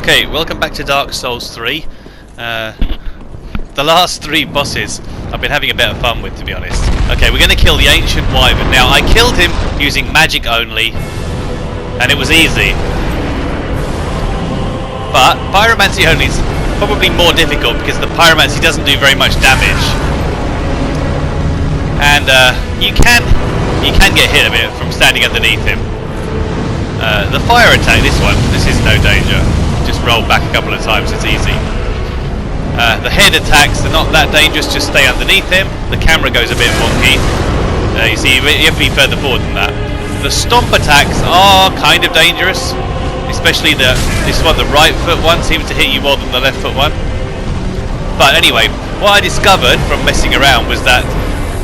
Okay, welcome back to Dark Souls 3. The last 3 bosses I've been having a bit of fun with, to be honest. Okay, we're going to kill the Ancient Wyvern. Now, I killed him using magic only, and it was easy. But pyromancy only is probably more difficult because the pyromancy doesn't do very much damage. And you can get hit a bit from standing underneath him. The fire attack, this is no danger. Just roll back a couple of times, it's easy. The head attacks are not that dangerous, just stay underneath him. The camera goes a bit wonky. You see, you have to be further forward than that. The stomp attacks are kind of dangerous, especially the right foot one seems to hit you more than the left foot one. But anyway, what I discovered from messing around was that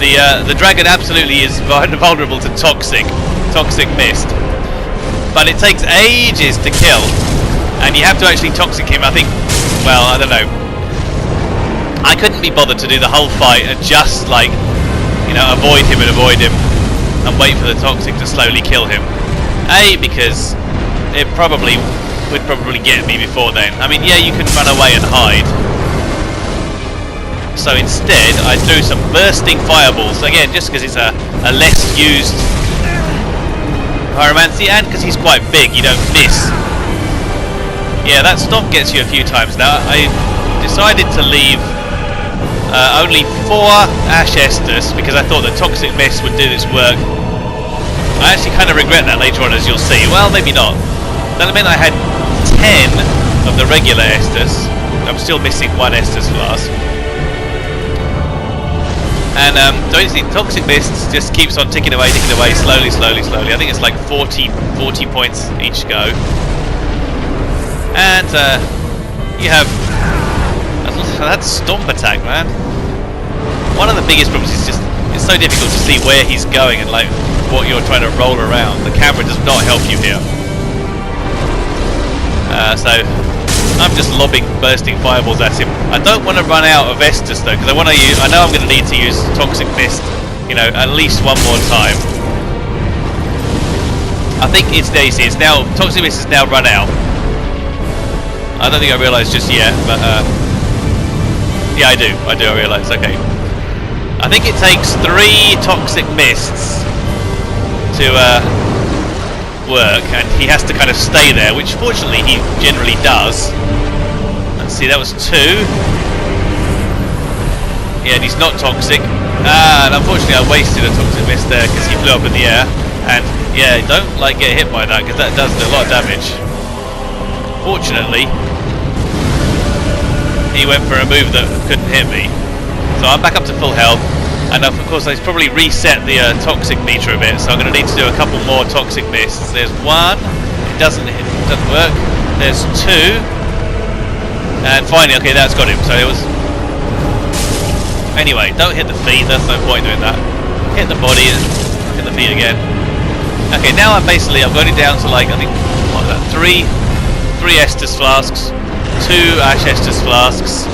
the dragon absolutely is vulnerable to toxic mist. But it takes ages to kill, and you have to actually toxic him. I think, well, I don't know. I couldn't be bothered to do the whole fight and just like, avoid him and wait for the toxic to slowly kill him. Because it would probably get me before then. I mean, yeah, you can run away and hide. So instead, I threw some bursting fireballs again, just because it's a less used pyromancy, and because he's quite big, you don't miss. Yeah, that stomp gets you a few times now. I decided to leave only 4 Ash Estus because I thought the Toxic Mist would do this work. I actually kind of regret that later on, as you'll see. Well, maybe not. That meant I had 10 of the regular Estus. I'm still missing 1 Estus flask. And so you see, Toxic Mist just keeps on ticking away, slowly. I think it's like 40 points each go. And you have that stomp attack, man. One of the biggest problems is just it's so difficult to see where he's going and like what you're trying to roll around. The camera does not help you here. So I'm just lobbing bursting fireballs at him. I don't want to run out of Estus though, because I know I'm going to need to use Toxic Mist, at least one more time. I think it's Daisy. It's now Toxic Mist is now run out. I don't think I realised just yet, but yeah, I do. I realise. Okay. I think it takes 3 Toxic Mists to work, and he has to kind of stay there, which fortunately he generally does. Let's see, that was 2. Yeah, and he's not toxic. And unfortunately I wasted a Toxic Mist there because he flew up in the air. And yeah, don't get hit by that because that does a lot of damage. Fortunately, he went for a move that couldn't hit me. So I'm back up to full health. And of course, he's probably reset the toxic meter a bit, so I'm going to need to do a couple more Toxic Mists. There's 1, it doesn't work. There's 2, and finally, okay, that's got him. So it was. Anyway, don't hit the feet. There's no point doing that. Hit the body and hit the feet again. Okay, now I'm going down to like I think what was that? 3 Estus flasks, 2 Ash Estus flasks.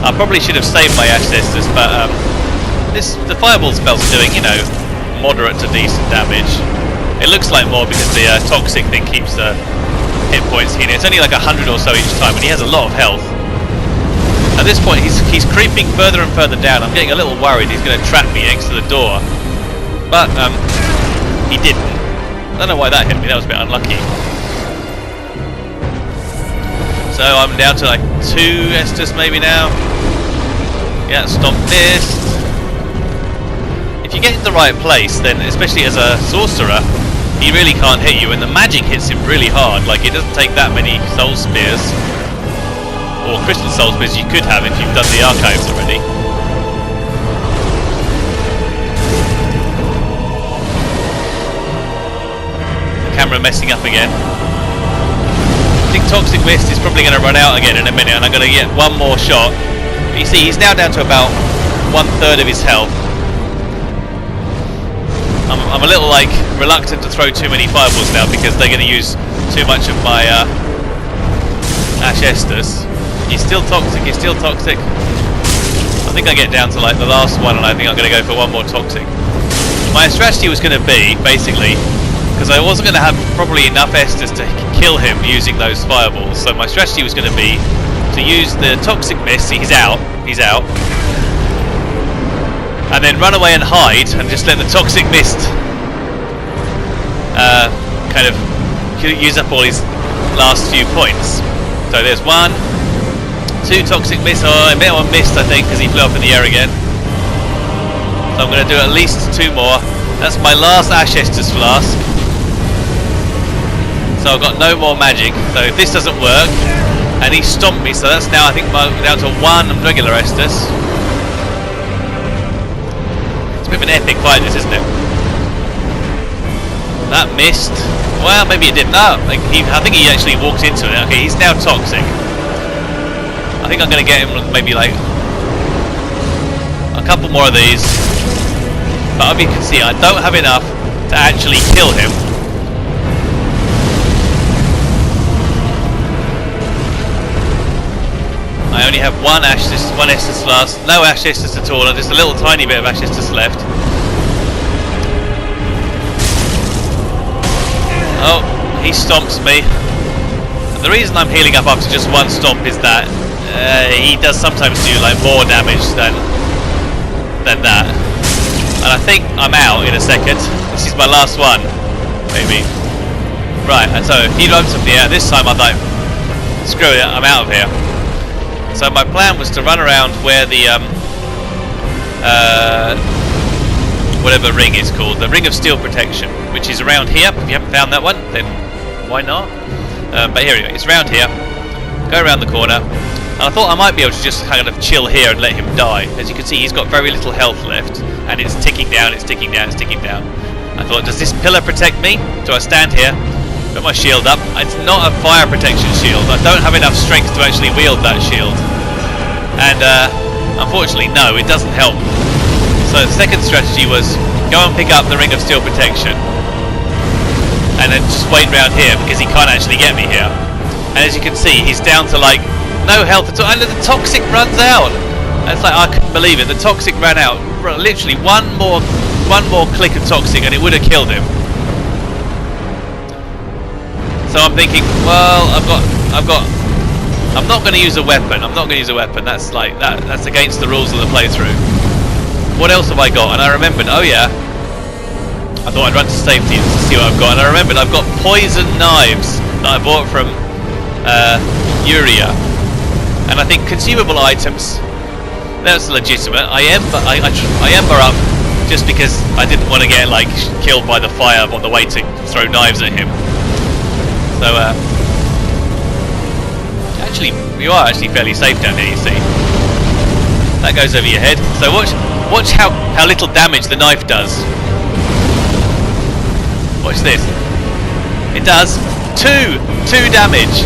I probably should have saved my Ash Estus, but the fireball spell's doing, moderate to decent damage. It looks like more because the toxic thing keeps the hit points healing. It's only like 100 or so each time, and he has a lot of health. At this point, he's creeping further and further down. I'm getting a little worried he's going to trap me next to the door, but he didn't. I don't know why that hit me. That was a bit unlucky. So I'm down to like 2 Estus maybe now. Yeah, Stomp Mist. If you get in the right place, then especially as a sorcerer, he really can't hit you, and the magic hits him really hard. Like, it doesn't take that many soul spears or crystal soul spears you could have if you've done the archives already. The camera messing up again. I think Toxic Mist is probably going to run out again in a minute, and I'm going to get 1 more shot. But you see, he's now down to about 1/3 of his health. I'm a little reluctant to throw too many fireballs now because they're going to use too much of my Ash Estus. He's still toxic. I think I get down to like the last one, and I think I'm going to go for 1 more toxic. My strategy was going to be basically because I wasn't going to have probably enough Estus to kill him using those fireballs. So my strategy was going to be to use the toxic mist. See, he's out, and then run away and hide, and just let the toxic mist kind of use up all his last few points. So there's 1, 2 toxic mists. Oh, a bit of a mist, I think, because he flew up in the air again. So I'm going to do at least 2 more. That's my last Ash Estus flask. So I've got no more magic. So if this doesn't work, and he stomped me, so that's now I think down to 1 regular Estus. It's a bit of an epic fight, this, isn't it? That missed. Well, maybe it didn't. No, I think he actually walked into it. Okay, he's now toxic. I think I'm going to get him maybe like a couple more of these. But as you can see, I don't have enough to actually kill him. I only have 1 Estus flask, no Ash Estus at all, and just a little tiny bit of Ash Estus left. Oh, he stomps me. The reason I'm healing up after just 1 stomp is that he does sometimes do like more damage than that. And I think I'm out in a second. This is my last one, maybe. Right, and so he runs up the air. This time I'm like, screw it, I'm out of here. So my plan was to run around where the whatever ring is called, the Ring of Steel Protection, which is around here. If you haven't found that one, then why not? But here anyway, it's around here. Go around the corner, and I thought I might be able to just kind of chill here and let him die. As you can see, he's got very little health left, and it's ticking down, it's ticking down, it's ticking down. I thought, does this pillar protect me? Do I stand here, put my shield up? It's not a fire protection shield. I don't have enough strength to actually wield that shield, and unfortunately, no, it doesn't help. So the second strategy was go and pick up the Ring of Steel Protection and then just wait around here because he can't actually get me here. And as you can see, he's down to like no health at all, and the toxic runs out. And it's like, I couldn't believe it, the toxic ran out. Literally one more click of toxic and it would have killed him. So I'm thinking, well, I'm not going to use a weapon. That's like that's against the rules of the playthrough. What else have I got? And I remembered, oh yeah, I thought I'd run to safety to see what I've got, and I remembered I've got poison knives that I bought from Uria, and I think consumable items, that's legitimate. I ember up just because I didn't want to get like killed by the fire on the way to throw knives at him. So actually, you are actually fairly safe down here, you see. That goes over your head. So watch how little damage the knife does. Watch this. It does 2 damage.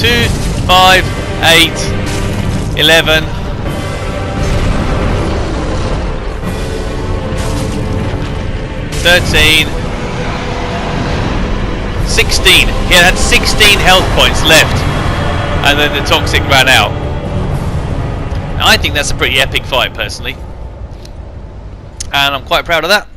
2, 5, 8, 11. 13. 16. He had 16 health points left, and then the toxic ran out. Now, I think that's a pretty epic fight, personally, and I'm quite proud of that.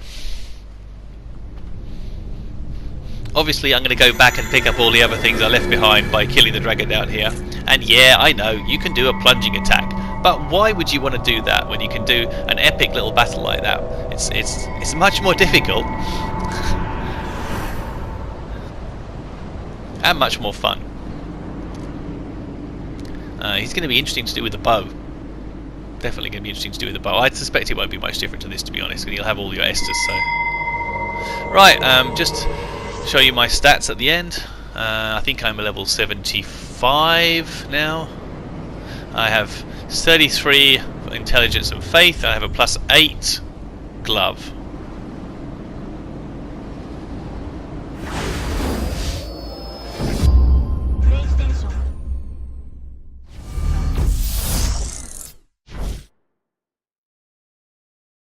Obviously, I'm going to go back and pick up all the other things I left behind by killing the dragon down here. And yeah, I know, you can do a plunging attack, but why would you want to do that when you can do an epic little battle like that? It's much more difficult and much more fun. He's going to be interesting to do with the bow. Definitely going to be interesting to do with the bow. I suspect it won't be much different to this, to be honest, and you'll have all your Estus. So, right, just show you my stats at the end. I think I'm a level 75 now. I have 33 intelligence and faith. I have a +8 glove.